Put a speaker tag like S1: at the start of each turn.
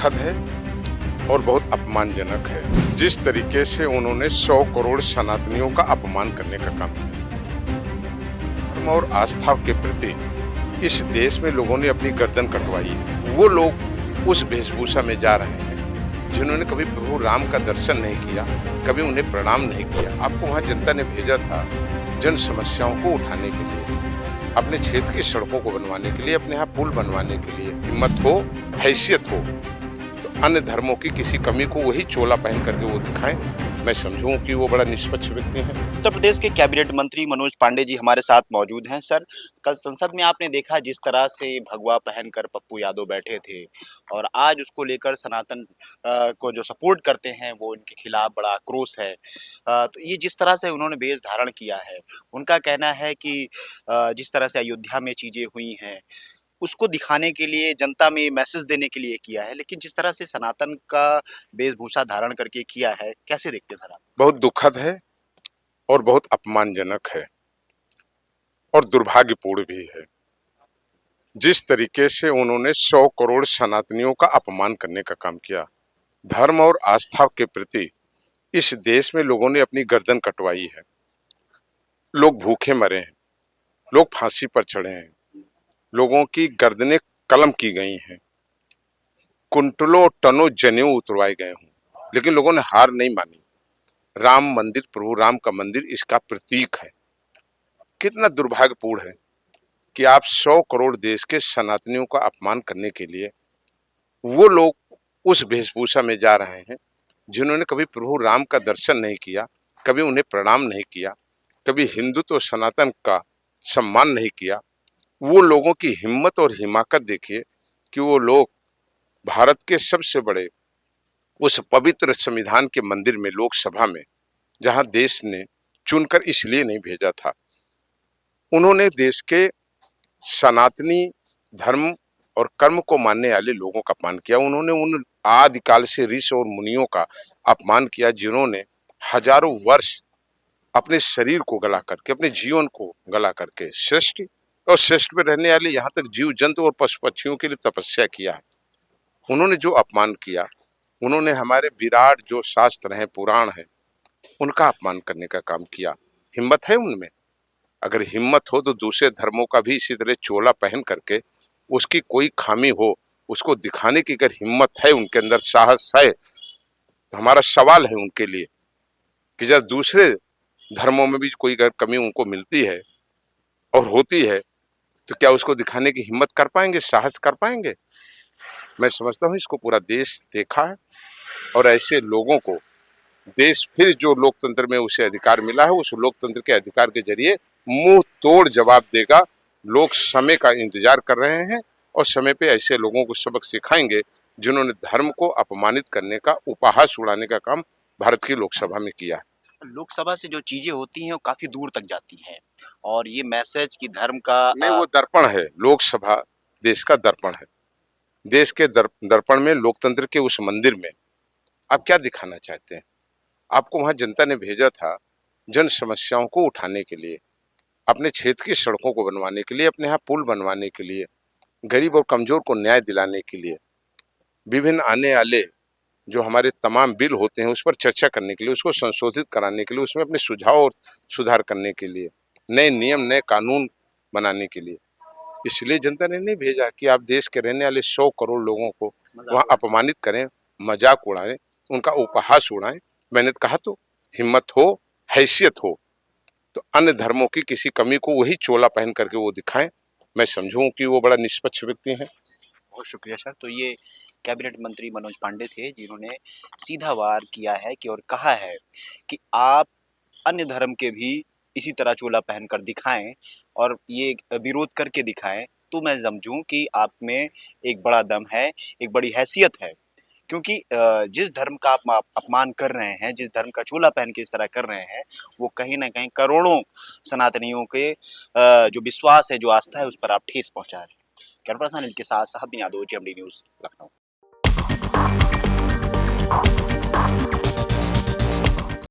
S1: दुखद है और बहुत अपमानजनक है। जिस तरीके से उन्होंने 100 करोड़ सनातनियों का अपमान करने का काम किया। धर्म और आस्था के प्रति इस देश में लोगों ने अपनी गर्दन कटवाई है। वो लोग उस वेशभूषा में जा रहे हैं जिन्होंने कभी प्रभु राम का दर्शन नहीं किया, कभी उन्हें प्रणाम नहीं किया। आपको वहां जनता ने भेजा था जन समस्याओं को उठाने के लिए, अपने क्षेत्र की सड़कों को बनवाने के लिए, अपने यहाँ पुल बनवाने के लिए। हिम्मत हो, हैसियत हो तो अन्य धर्मों की किसी कमी को वही चोला पहन करके वो दिखाएं। मैं समझूं कि वो बड़ा निष्पक्ष व्यक्ति है।
S2: उत्तर प्रदेश के कैबिनेट मंत्री मनोज पांडे जी हमारे साथ मौजूद हैं। सर, कल संसद में आपने देखा जिस तरह से भगवा पहनकर पप्पू यादव बैठे थे और आज उसको लेकर सनातन को जो सपोर्ट करते हैं वो इनके खिलाफ बड़ा आक्रोश है। तो ये जिस तरह से उन्होंने वेश धारण किया है, उनका कहना है कि जिस तरह से अयोध्या में चीजें हुई हैं उसको दिखाने के लिए, जनता में मैसेज देने के लिए किया है, लेकिन जिस तरह से सनातन का वेशभूषा धारण करके किया है, कैसे देखते हैं सर आप?
S1: बहुत दुखद है और बहुत अपमानजनक है और दुर्भाग्यपूर्ण भी है। जिस तरीके से उन्होंने 100 करोड़ सनातनियों का अपमान करने का काम किया। धर्म और आस्था के प्रति इस देश में लोगों ने अपनी गर्दन कटवाई है। लोग भूखे मरे हैं, लोग फांसी पर चढ़े हैं, लोगों की गर्दनें कलम की गई हैं, कुंटलों टनों जनेऊ उतरवाए गए हों, लेकिन लोगों ने हार नहीं मानी। राम मंदिर, प्रभु राम का मंदिर इसका प्रतीक है। कितना दुर्भाग्यपूर्ण है कि आप 100 करोड़ देश के सनातनियों का अपमान करने के लिए वो लोग उस वेशभूषा में जा रहे हैं जिन्होंने कभी प्रभु राम का दर्शन नहीं किया, कभी उन्हें प्रणाम नहीं किया, कभी हिंदुत्व और सनातन का सम्मान नहीं किया। वो लोगों की हिम्मत और हिमाकत देखिए कि वो लोग भारत के सबसे बड़े उस पवित्र संविधान के मंदिर में, लोकसभा में, जहां देश ने चुनकर इसलिए नहीं भेजा था, उन्होंने देश के सनातनी धर्म और कर्म को मानने वाले लोगों का अपमान किया। उन्होंने उन आदिकाल से ऋषि और मुनियों का अपमान किया जिन्होंने हजारों वर्ष अपने शरीर को गला करके, अपने जीवन को गला करके सृष्टि और सृष्टि में रहने वाले यहाँ तक जीव जंतु और पशु पक्षियों के लिए तपस्या किया है। उन्होंने जो अपमान किया, उन्होंने हमारे विराट जो शास्त्र हैं, पुराण है, उनका अपमान करने का काम किया। हिम्मत है उनमें? अगर हिम्मत हो तो दूसरे धर्मों का भी इसी तरह चोला पहन करके उसकी कोई खामी हो उसको दिखाने की अगर हिम्मत है, उनके अंदर साहस है, तो हमारा सवाल है उनके लिए कि जब दूसरे धर्मों में भी कोई अगर कमी उनको मिलती है और होती है तो क्या उसको दिखाने की हिम्मत कर पाएंगे, साहस कर पाएंगे? मैं समझता हूँ इसको पूरा देश देखा है और ऐसे लोगों को देश फिर जो लोकतंत्र में उसे अधिकार मिला है, उस लोकतंत्र के अधिकार के जरिए मुंह तोड़ जवाब देगा। लोग समय का इंतजार कर रहे हैं और समय पे ऐसे लोगों को सबक सिखाएंगे जिन्होंने धर्म को अपमानित करने का, उपहास उड़ाने का काम भारत की लोकसभा में किया है।
S2: लोकसभा से जो चीजें होती हैं वो काफी दूर तक जाती हैं और ये मैसेज कि धर्म का
S1: नहीं, वो दर्पण है। लोकसभा देश का दर्पण है। देश के दर्पण में, लोकतंत्र के उस मंदिर में आप क्या दिखाना चाहते हैं? आपको वहां जनता ने भेजा था जन समस्याओं को उठाने के लिए, अपने क्षेत्र की सड़कों को बनवाने के लिए, अपने यहाँ पुल बनवाने के लिए, गरीब और कमजोर को न्याय दिलाने के लिए, विभिन्न आने वाले जो हमारे तमाम बिल होते हैं उस पर चर्चा करने के लिए, उसको संशोधित कराने के लिए, उसमें अपने सुझाव और सुधार करने के लिए, नए नियम, नए कानून बनाने के लिए। इसलिए जनता ने नहीं भेजा कि आप देश के रहने वाले 100 करोड़ लोगों को वहां अपमानित करें, मजाक उड़ाएं, उनका उपहास उड़ाएं। मैंने कहा तो हिम्मत हो, हैसियत हो तो अन्य धर्मों की किसी कमी को वही चोला पहन करके वो दिखाएं। मैं समझूं कि वो बड़ा निष्पक्ष व्यक्ति है।
S2: बहुत शुक्रिया सर। तो ये कैबिनेट मंत्री मनोज पांडे थे जिन्होंने सीधा वार किया है कि और कहा है कि आप अन्य धर्म के भी इसी तरह चोला पहनकर दिखाएं और ये विरोध करके दिखाएं, तो मैं समझूं कि आप में एक बड़ा दम है, एक बड़ी हैसियत है। क्योंकि जिस धर्म का आप अपमान कर रहे हैं, जिस धर्म का चोला पहन के इस तरह कर रहे हैं, वो कहीं ना कहीं करोड़ों सनातनियों के जो विश्वास है, जो आस्था है, उस पर आप ठेस पहुंचा रहे हैं। कैमरा पर्सन के साथ साहब यादव, GMD न्यूज़, लखनऊ।